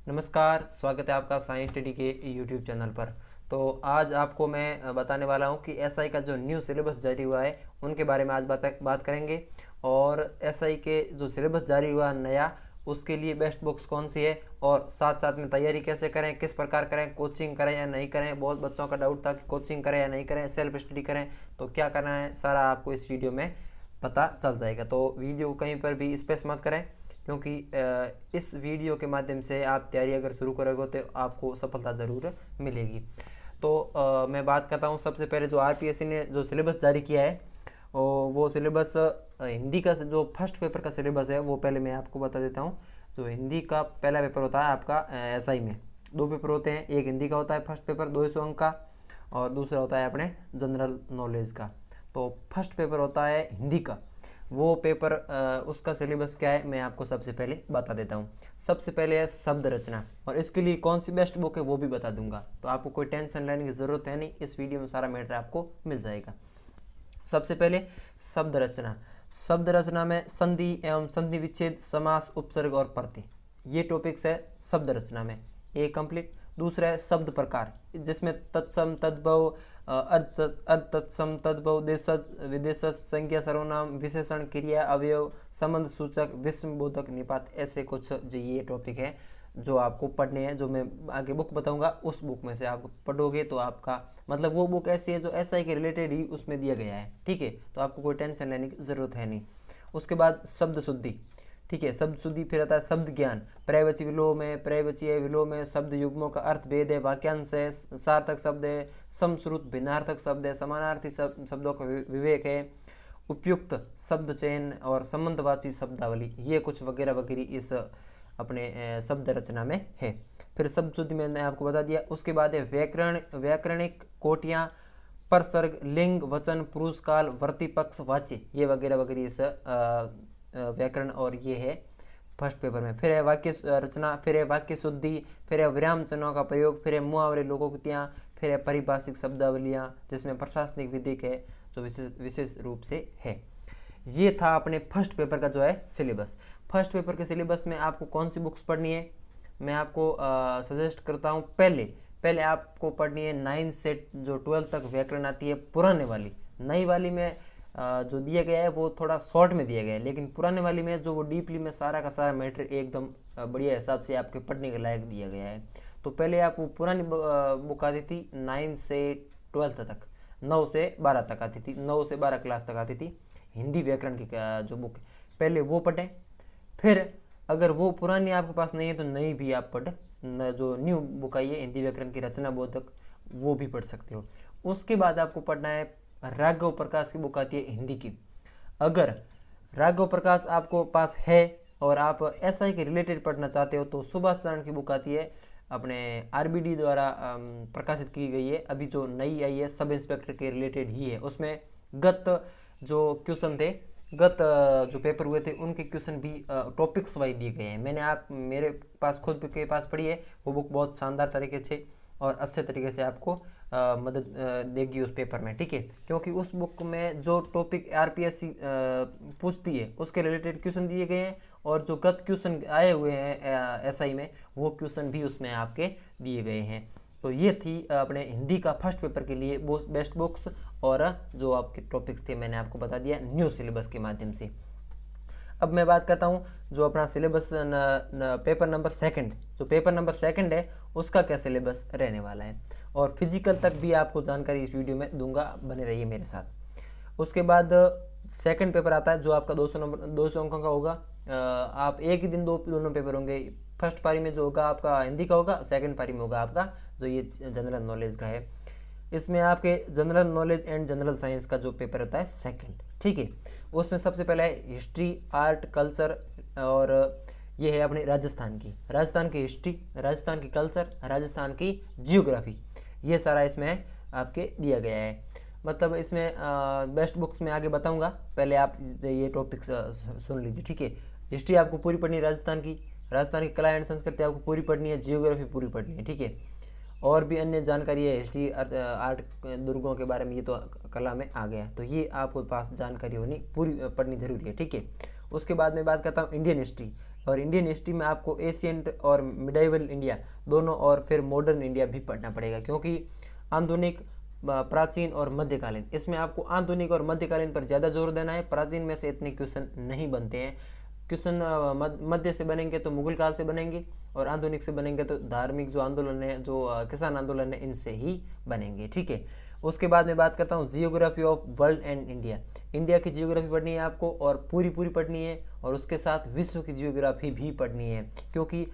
नमस्कार, स्वागत है आपका साइंस स्टडी के यूट्यूब चैनल पर। तो आज आपको मैं बताने वाला हूं कि एसआई का जो न्यू सिलेबस जारी हुआ है उनके बारे में आज बात करेंगे। और एसआई के जो सिलेबस जारी हुआ नया, उसके लिए बेस्ट बुक्स कौन सी है और साथ साथ में तैयारी कैसे करें, किस प्रकार करें, कोचिंग करें या नहीं करें। बहुत बच्चों का डाउट था कि कोचिंग करें या नहीं करें, सेल्फ स्टडी करें, तो क्या करना है सारा आपको इस वीडियो में पता चल जाएगा। तो वीडियो को कहीं पर भी स्पेस मत करें, क्योंकि इस वीडियो के माध्यम से आप तैयारी अगर शुरू करोगे तो आपको सफलता ज़रूर मिलेगी। तो मैं बात करता हूँ सबसे पहले जो आरपीएससी ने जो सिलेबस जारी किया है, वो सिलेबस हिंदी का जो फर्स्ट पेपर का सिलेबस है वो पहले मैं आपको बता देता हूँ। जो हिंदी का पहला पेपर होता है आपका एसआई में, दो पेपर होते हैं। एक हिंदी का होता है फर्स्ट पेपर 200 अंक का, और दूसरा होता है अपने जनरल नॉलेज का। तो फर्स्ट पेपर होता है हिंदी का, वो पेपर उसका सिलेबस क्या है मैं आपको सबसे पहले बता देता हूँ। सबसे पहले है शब्द रचना, और इसके लिए कौन सी बेस्ट बुक है वो भी बता दूंगा। तो आपको कोई टेंशन लेने की ज़रूरत है नहीं, इस वीडियो में सारा मैटर आपको मिल जाएगा। सबसे पहले शब्द रचना। शब्द रचना में संधि एवं संधि विच्छेद, समास, उपसर्ग और प्रत्यय, ये टॉपिक्स है शब्द रचना में, ये कंप्लीट। दूसरा है शब्द प्रकार, जिसमें तत्सम, तद्भव, अर्थ तत्सम, तद्भव, देशज, विदेशज, संज्ञा, सर्वनाम, विशेषण, क्रिया, अवयव, संबंध सूचक, विस्मबोधक, निपात, ऐसे कुछ जो ये टॉपिक है जो आपको पढ़ने हैं। जो मैं आगे बुक बताऊंगा उस बुक में से आप पढ़ोगे तो आपका मतलब वो बुक ऐसी है जो एसआई के रिलेटेड ही उसमें दिया गया है, ठीक है। तो आपको कोई टेंशन लेने की जरूरत है नहीं। उसके बाद शब्द शुद्धि, ठीक है। शब्द शुद्धि फिर आता है शब्द ज्ञान, पर्यायवाची विलोम है, पर्यायवाची विलोम है, शब्द युग्मों का अर्थ भेद है, वाक्यांश है, सार्थक शब्द है, समश्रुत भिन्नार्थक शब्द है, समानार्थी शब्दों का विवेक है, उपयुक्त शब्द चयन और संबंधवाची शब्दावली, ये कुछ वगैरह वगैरह इस अपने शब्द रचना में है। फिर शब्द शुद्धि मैंने आपको बता दिया। उसके बाद है व्याकरण, व्याकरणिक कोटियाँ, परसर्ग, लिंग, वचन, पुरुष काल, वर्तिपक्ष, वाच्य, ये वगैरह वगैरह इस व्याकरण और ये है फर्स्ट पेपर में। फिर है वाक्य रचना, फिर है वाक्य शुद्धि, फिर है विराम चिन्हों का प्रयोग, फिर है मुहावरे, लोकोक्तियाँ, फिर है परिभाषिक शब्दावलियाँ, जिसमें प्रशासनिक विधिक है जो विशेष रूप से है। ये था अपने फर्स्ट पेपर का जो है सिलेबस। फर्स्ट पेपर के सिलेबस में आपको कौन सी बुक्स पढ़नी है मैं आपको सजेस्ट करता हूँ। पहले आपको पढ़नी है 9 से जो 12 तक व्याकरण आती है पुराने वाली। नई वाली में जो दिया गया है वो थोड़ा शॉर्ट में दिया गया है, लेकिन पुराने वाली में जो वो डीपली में सारा का सारा मैटर एकदम बढ़िया हिसाब से आपके पढ़ने के लायक दिया गया है। तो पहले आप वो पुरानी बुक आती थी 9 से 12 तक, 9 से 12 तक आती थी, 9 से 12 क्लास तक आती थी हिंदी व्याकरण की जो बुक, पहले वो पढ़ें। फिर अगर वो पुरानी आपके पास नहीं है तो नई भी आप पढ़, जो न्यू बुक आई है हिंदी व्याकरण की रचना बोधक, वो भी पढ़ सकते हो। उसके बाद आपको पढ़ना है राघव प्रकाश की बुक आती है हिंदी की। अगर राघव प्रकाश आपको पास है और आप एसआई के रिलेटेड पढ़ना चाहते हो तो सुभाष चरण की बुक आती है अपने आरबीडी द्वारा प्रकाशित की गई है, अभी जो नई आई है सब इंस्पेक्टर के रिलेटेड ही है। उसमें गत जो क्वेश्चन थे, गत जो पेपर हुए थे उनके क्वेश्चन भी टॉपिक्स वाइज दिए गए हैं। मैंने आप मेरे पास खुद के पास पढ़ी है वो बुक, बहुत शानदार तरीके से और अच्छे तरीके से आपको मदद देगी उस पेपर में, ठीक है। क्योंकि उस बुक में जो टॉपिक आरपीएससी पूछती है उसके रिलेटेड क्वेश्चन दिए गए हैं, और जो गत क्वेश्चन आए हुए हैं एसआई में वो क्वेश्चन भी उसमें आपके दिए गए हैं। तो ये थी अपने हिंदी का फर्स्ट पेपर के लिए बेस्ट बुक्स, और जो आपके टॉपिक्स थे मैंने आपको बता दिया न्यू सिलेबस के माध्यम से। अब मैं बात करता हूँ जो अपना सिलेबस पेपर नंबर सेकंड, जो पेपर नंबर सेकंड है उसका क्या सिलेबस रहने वाला है, और फिजिकल तक भी आपको जानकारी इस वीडियो में दूंगा, बने रहिए मेरे साथ। उसके बाद सेकंड पेपर आता है जो आपका 200 अंकों का होगा। आप एक ही दिन दोनों पेपर होंगे। फर्स्ट पारी में जो होगा आपका हिंदी का होगा, सेकंड पारी में होगा आपका जो ये जनरल नॉलेज का है। इसमें आपके general knowledge and general science का जो पेपर होता है सेकंड, ठीक है। उसमें सबसे पहला है हिस्ट्री, आर्ट, कल्चर, और ये है अपनी राजस्थान की हिस्ट्री, राजस्थान की कल्चर, राजस्थान की जियोग्राफी, ये सारा इसमें आपके दिया गया है। मतलब इसमें बेस्ट बुक्स में आगे बताऊंगा, पहले आप ये टॉपिक्स सुन लीजिए, ठीक है। हिस्ट्री आपको पूरी पढ़नी है राजस्थान की कला एंड संस्कृति आपको पूरी पढ़नी है, जियोग्राफी पूरी पढ़नी है, ठीक है। और भी अन्य जानकारी है हिस्ट्री, आर्ट, दुर्गों के बारे में, ये तो कला में आ गया, तो ये आपके पास जानकारी होनी पूरी पढ़नी जरूरी है, ठीक है। उसके बाद में बात करता हूँ इंडियन हिस्ट्री, और इंडियन हिस्ट्री में आपको एशियंट और मिडाइवल इंडिया दोनों और फिर मॉडर्न इंडिया भी पढ़ना पड़ेगा, क्योंकि आधुनिक, प्राचीन और मध्यकालीन, इसमें आपको आधुनिक और मध्यकालीन पर ज़्यादा जोर देना है। प्राचीन में से इतने क्वेश्चन नहीं बनते हैं। क्वेश्चन मध्य से बनेंगे तो मुगल काल से बनेंगे, और आधुनिक से बनेंगे तो धार्मिक जो आंदोलन है, जो किसान आंदोलन है, इनसे ही बनेंगे। ठीक है, उसके बाद मैं बात करता हूँ geography of world and India. India की जियोग्राफी पढ़नी है आपको, और पूरी पूरी पढ़नी है, और उसके साथ विश्व की जियोग्राफी भी पढ़नी है, क्योंकि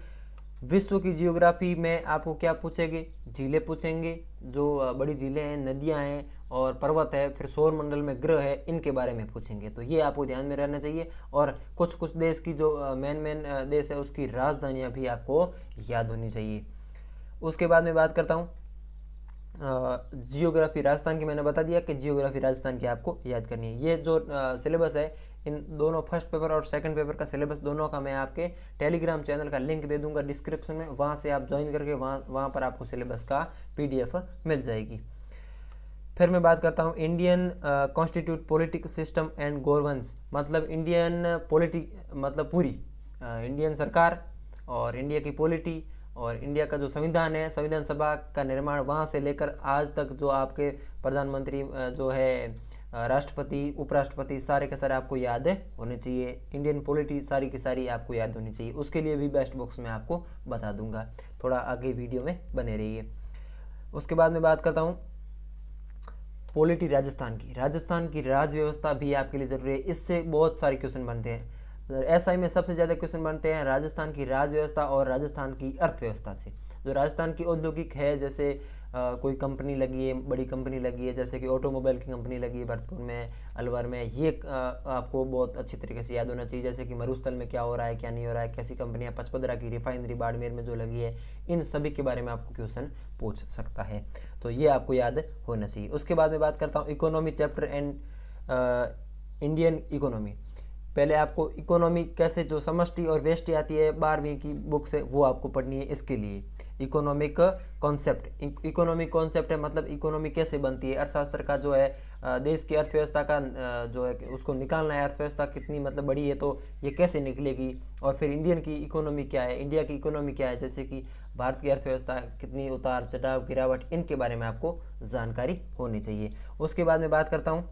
विश्व की जियोग्राफी में आपको क्या पूछेंगे, झीलें पूछेंगे, जो बड़ी झीलें हैं, नदियाँ हैं और पर्वत है, फिर सौर मंडल में ग्रह है, इनके बारे में पूछेंगे। तो ये आपको ध्यान में रहना चाहिए। और कुछ कुछ देश की जो मेन देश है उसकी राजधानियाँ भी आपको याद होनी चाहिए। उसके बाद मैं बात करता हूँ जियोग्राफी राजस्थान की। मैंने बता दिया कि जियोग्राफी राजस्थान की आपको याद करनी है। ये जो सिलेबस है, इन दोनों फर्स्ट पेपर और सेकंड पेपर का सिलेबस दोनों का मैं आपके टेलीग्राम चैनल का लिंक दे दूंगा डिस्क्रिप्शन में, वहाँ से आप ज्वाइन करके वहाँ पर आपको सिलेबस का PDF मिल जाएगी। फिर मैं बात करता हूँ Indian constitute politic system and governance, मतलब इंडियन पॉलिटिक मतलब पूरी इंडियन सरकार और इंडिया की पॉलिटी और इंडिया का जो संविधान है, संविधान सभा का निर्माण वहाँ से लेकर आज तक जो आपके प्रधानमंत्री जो है, राष्ट्रपति, उपराष्ट्रपति, सारे के सारे आपको याद होने चाहिए। इंडियन पॉलिटी सारी की सारी आपको याद होनी चाहिए। उसके लिए भी बेस्ट बॉक्स में आपको बता दूंगा, थोड़ा आगे वीडियो में बने रहिए। उसके बाद मैं बात करता हूँ पॉलिटी राजस्थान की। राजस्थान की राज व्यवस्था भी आपके लिए जरूरी है, इससे बहुत सारे क्वेश्चन बनते हैं। SI में सबसे ज़्यादा क्वेश्चन बनते हैं राजस्थान की राज व्यवस्था और राजस्थान की अर्थव्यवस्था से। जो राजस्थान की औद्योगिक है, जैसे कोई कंपनी लगी है, बड़ी कंपनी लगी है, जैसे कि ऑटोमोबाइल की कंपनी लगी है भरतपुर में, अलवर में, ये आपको बहुत अच्छी तरीके से याद होना चाहिए। जैसे कि मरुस्थल में क्या हो रहा है, क्या नहीं हो रहा है, कैसी कंपनियां, पचपदरा की रिफाइनरी बाड़मेर में जो लगी है, इन सभी के बारे में आपको क्वेश्चन पूछ सकता है, तो ये आपको याद होना चाहिए। उसके बाद मैं बात करता हूँ economy chapter and Indian economy. पहले आपको इकोनॉमी कैसे, जो समष्टि और व्यष्टि आती है 12वीं की बुक से, वो आपको पढ़नी है। इसके लिए इकोनॉमिक कॉन्सेप्ट, इकोनॉमिक कॉन्सेप्ट है मतलब इकोनॉमी कैसे बनती है, अर्थशास्त्र का जो है, देश की अर्थव्यवस्था का जो है उसको निकालना है, अर्थव्यवस्था कितनी मतलब बड़ी है तो ये कैसे निकलेगी, और फिर इंडियन की इकोनॉमी क्या है, इंडिया की इकोनॉमी क्या है, जैसे कि भारत की अर्थव्यवस्था कितनी उतार चढ़ाव, गिरावट, इनके बारे में आपको जानकारी होनी चाहिए। उसके बाद मैं बात करता हूँ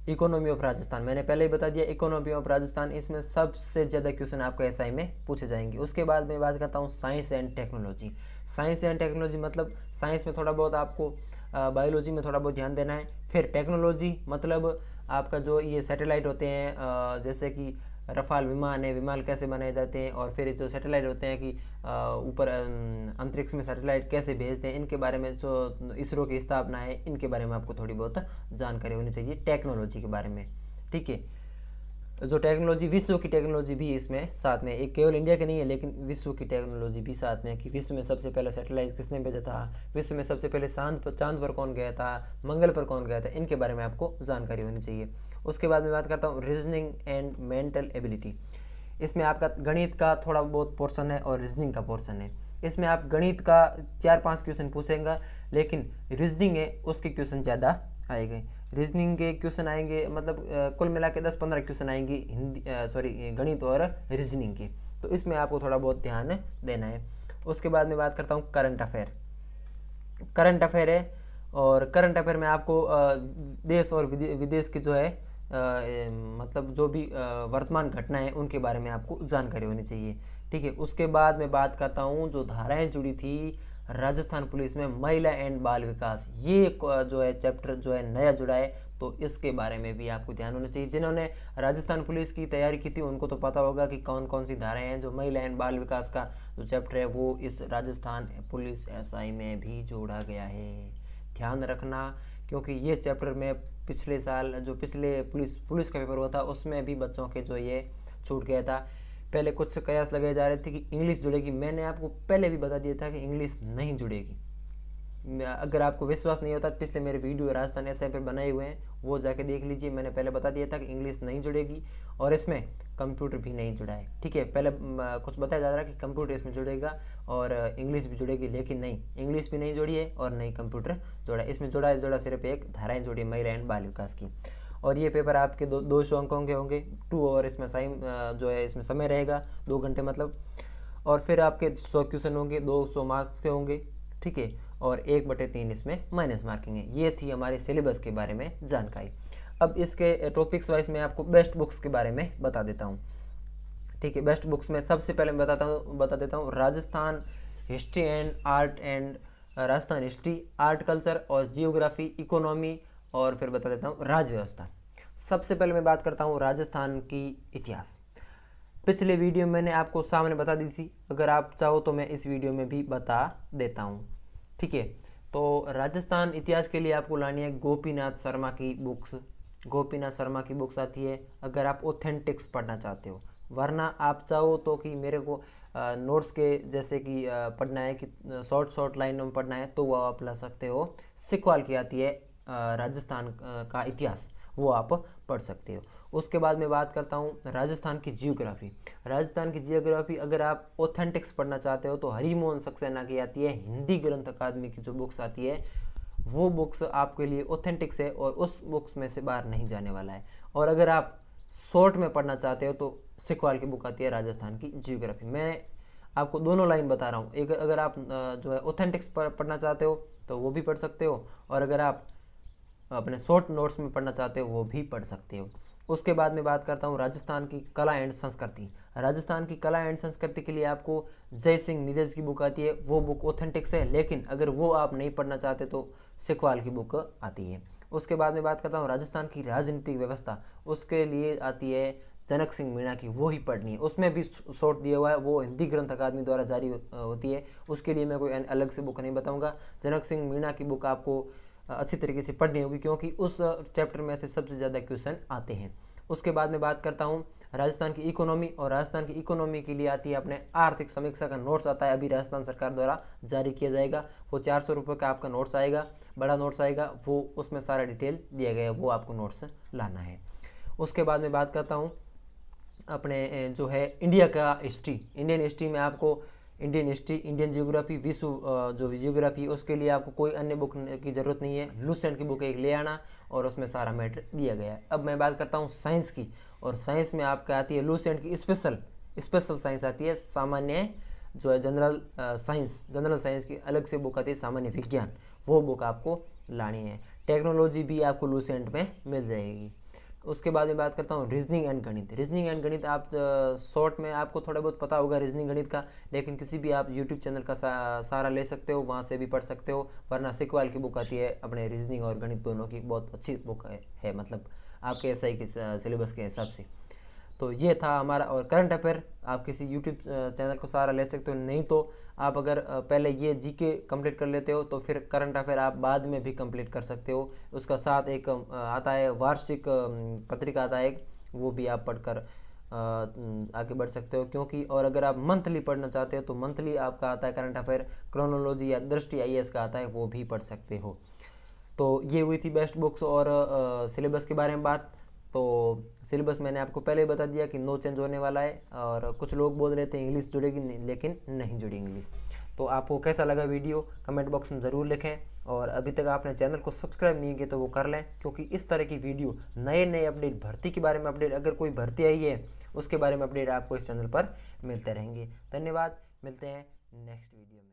इकोनॉमी ऑफ राजस्थान। मैंने पहले ही बता दिया इकोनॉमी ऑफ राजस्थान, इसमें सबसे ज़्यादा क्वेश्चन आपको SI में पूछे जाएंगे। उसके बाद मैं बात करता हूँ science and technology. Science and technology मतलब साइंस में थोड़ा बहुत आपको, बायोलॉजी में थोड़ा बहुत ध्यान देना है। फिर टेक्नोलॉजी मतलब आपका जो ये सैटेलाइट होते हैं, जैसे कि रफाल विमान है, विमान कैसे बनाए जाते हैं, और फिर जो सैटेलाइट होते हैं कि ऊपर अंतरिक्ष में सैटेलाइट कैसे भेजते हैं, इनके बारे में, जो इसरो की स्थापना है, इनके बारे में आपको थोड़ी बहुत जानकारी होनी चाहिए टेक्नोलॉजी के बारे में। ठीक है, जो टेक्नोलॉजी, विश्व की टेक्नोलॉजी भी इसमें साथ में, एक केवल इंडिया की नहीं है लेकिन विश्व की टेक्नोलॉजी भी साथ में, कि विश्व में सबसे पहले सैटेलाइट किसने भेजा था, विश्व में सबसे पहले चांद पर कौन गया था, मंगल पर कौन गया था, इनके बारे में आपको जानकारी होनी चाहिए। उसके बाद मैं बात करता हूँ रीजनिंग एंड मेंटल एबिलिटी। इसमें आपका गणित का थोड़ा बहुत पोर्शन है और रीजनिंग का पोर्शन है। इसमें आप गणित का 4-5 क्वेश्चन पूछेंगे, लेकिन रीजनिंग है उसके क्वेश्चन ज़्यादा आएंगे। रीजनिंग के क्वेश्चन आएंगे मतलब कुल मिला के 10-15 क्वेश्चन आएंगे गणित और रीजनिंग के, तो इसमें आपको थोड़ा बहुत ध्यान देना है। उसके बाद मैं बात करता हूँ करंट अफेयर। करंट अफेयर है, और करंट अफेयर में आपको देश और विदेश के जो है मतलब जो भी वर्तमान घटनाएं उनके बारे में आपको जानकारी होनी चाहिए। ठीक है, उसके बाद मैं बात करता हूँ जो धाराएं जुड़ी थी राजस्थान पुलिस में, महिला एंड बाल विकास, ये जो है चैप्टर जो है नया जुड़ा है, तो इसके बारे में भी आपको ध्यान होना चाहिए। जिन्होंने राजस्थान पुलिस की तैयारी की थी उनको तो पता होगा कि कौन कौन सी धाराएं हैं। जो महिला एंड बाल विकास का जो चैप्टर है वो इस राजस्थान पुलिस SI में भी जोड़ा गया है, ध्यान रखना, क्योंकि ये चैप्टर में पिछले साल जो पिछले पुलिस का पेपर हुआ था उसमें भी बच्चों के जो ये छूट गया था। पहले कुछ कयास लगाए जा रहे थे कि इंग्लिश जुड़ेगी, मैंने आपको पहले भी बता दिया था कि इंग्लिश नहीं जुड़ेगी। अगर आपको विश्वास नहीं होता, पिछले मेरे वीडियो राजस्थान SI पे बनाए हुए हैं, वो जाके देख लीजिए। मैंने पहले बता दिया था कि इंग्लिश नहीं जुड़ेगी और इसमें कंप्यूटर भी नहीं जुड़ा है। ठीक है, पहले कुछ बताया जा रहा है कि कंप्यूटर इसमें जुड़ेगा और इंग्लिश भी जुड़ेगी, लेकिन नहीं, इंग्लिश भी नहीं जुड़ी है और नहीं कंप्यूटर जोड़ा है। इसमें जोड़ा सिर्फ एक धाराएं जोड़ी, महिला एंड बाल विकास की। और ये पेपर आपके 200 अंकों के होंगे। 2 आवर इसमें टाइम जो है इसमें समय रहेगा, 2 घंटे मतलब। और फिर आपके 100 क्वेश्चन होंगे, 200 मार्क्स के होंगे, ठीक है। और 1/3 इसमें माइनस मार्किंग है। ये थी हमारे सिलेबस के बारे में जानकारी। अब इसके टॉपिक्स वाइज मैं आपको बेस्ट बुक्स के बारे में बता देता हूँ, ठीक है। बेस्ट बुक्स में सबसे पहले मैं बता देता हूँ Rajasthan history and art and Rajasthan history, art culture और जियोग्राफी, इकोनॉमी, और फिर बता देता हूँ राज्य व्यवस्था। सबसे पहले मैं बात करता हूँ राजस्थान की इतिहास। पिछले वीडियो मैंने आपको सामने बता दी थी, अगर आप चाहो तो मैं इस वीडियो में भी बता देता हूँ, ठीक है। तो राजस्थान इतिहास के लिए आपको लानी है गोपीनाथ शर्मा की बुक्स। गोपीनाथ शर्मा की बुक्स आती है अगर आप ऑथेंटिक्स पढ़ना चाहते हो। वरना आप चाहो तो कि मेरे को नोट्स के जैसे कि पढ़ना है कि शॉर्ट लाइनों में पढ़ना है, तो वो आप ला सकते हो। सिकवाल की आती है राजस्थान का इतिहास, वो आप पढ़ सकते हो। उसके बाद मैं बात करता हूँ राजस्थान की जियोग्राफी। राजस्थान की जियोग्राफी अगर आप ऑथेंटिक्स पढ़ना चाहते हो तो हरिमोहन सक्सेना की आती है, हिंदी ग्रंथ अकादमी की जो बुक्स आती है वो बुक्स आपके लिए ऑथेंटिक्स है और उस बुक्स में से बाहर नहीं जाने वाला है। और अगर आप शॉर्ट में पढ़ना चाहते हो तो सिकवाल की बुक आती है राजस्थान की जियोग्राफी। मैं आपको दोनों लाइन बता रहा हूँ, एक अगर आप जो है ऑथेंटिक्स पढ़ना चाहते हो तो वो भी पढ़ सकते हो, और अगर आप अपने शॉर्ट नोट्स में पढ़ना चाहते हो वो भी पढ़ सकते हो। उसके बाद में बात करता हूँ राजस्थान की कला एंड संस्कृति। राजस्थान की कला एंड संस्कृति के लिए आपको जय सिंह नीरज की बुक आती है, वो बुक ऑथेंटिक्स है, लेकिन अगर वो आप नहीं पढ़ना चाहते तो सिकवाल की बुक आती है। उसके बाद में बात करता हूँ राजस्थान की राजनीतिक व्यवस्था। उसके लिए आती है जनक सिंह मीणा की, वो ही पढ़नी है। उसमें भी शॉर्ट दिया हुआ है, वो हिंदी ग्रंथ अकादमी द्वारा जारी होती है। उसके लिए मैं कोई अलग से बुक नहीं बताऊंगा। जनक सिंह मीणा की बुक आपको अच्छी तरीके से पढ़नी होगी, क्योंकि उस चैप्टर में से सबसे ज़्यादा क्वेश्चन आते हैं। उसके बाद में बात करता हूँ राजस्थान की इकोनॉमी। और राजस्थान की इकोनॉमी के लिए आती है अपने आर्थिक समीक्षा का नोट्स आता है, अभी राजस्थान सरकार द्वारा जारी किया जाएगा। वो 400 रुपये का आपका नोट्स आएगा, बड़ा नोट्स आएगा, वो उसमें सारा डिटेल दिया गया है, वो आपको नोट्स लाना है। उसके बाद में बात करता हूँ अपने जो है इंडिया का हिस्ट्री। इंडियन हिस्ट्री में आपको इंडियन हिस्ट्री, इंडियन जियोग्राफी, विश्व जो जियोग्राफी, उसके लिए आपको कोई अन्य बुक की ज़रूरत नहीं है। लूसेंट की बुक एक ले आना और उसमें सारा मैटर दिया गया है। अब मैं बात करता हूँ साइंस की, और साइंस में आपका आती है लूसेंट की स्पेशल साइंस आती है। सामान्य जो है जनरल साइंस की अलग से बुक आती है, सामान्य विज्ञान, वो बुक आपको लानी है। टेक्नोलॉजी भी आपको लूसेंट में मिल जाएगी। उसके बाद में बात करता हूँ रीजनिंग एंड गणित। रीजनिंग एंड गणित आप शॉर्ट में आपको थोड़ा बहुत पता होगा रीजनिंग गणित का, लेकिन किसी भी आप यूट्यूब चैनल का सहारा ले सकते हो, वहाँ से भी पढ़ सकते हो। वरना सिकवाल की बुक आती है अपने रीजनिंग और गणित दोनों की, बहुत अच्छी बुक है मतलब आपके एसआई के सिलेबस के हिसाब से। तो ये था हमारा। और करंट अफेयर आप किसी यूट्यूब चैनल को सहारा ले सकते हो, नहीं तो आप अगर पहले ये जीके कंप्लीट कर लेते हो तो फिर करंट अफेयर आप बाद में भी कंप्लीट कर सकते हो। उसका साथ एक आता है वार्षिक पत्रिका आता है, वो भी आप पढ़कर आगे बढ़ सकते हो। क्योंकि और अगर आप मंथली पढ़ना चाहते हो तो मंथली आपका आता है करंट अफेयर, क्रोनोलॉजी या दृष्टि आईएएस का आता है, वो भी पढ़ सकते हो। तो ये हुई थी बेस्ट बुक्स और सिलेबस के बारे में बात। तो सिलेबस मैंने आपको पहले ही बता दिया कि नो चेंज होने वाला है। और कुछ लोग बोल रहे थे इंग्लिश जुड़ेगी, लेकिन नहीं जुड़ी इंग्लिश। तो आपको कैसा लगा वीडियो कमेंट बॉक्स में ज़रूर लिखें। और अभी तक आपने चैनल को सब्सक्राइब नहीं किया तो वो कर लें, क्योंकि इस तरह की वीडियो नए अपडेट, भर्ती के बारे में अपडेट, अगर कोई भर्ती आई है उसके बारे में अपडेट आपको इस चैनल पर मिलते रहेंगे। धन्यवाद, मिलते हैं नेक्स्ट वीडियो में।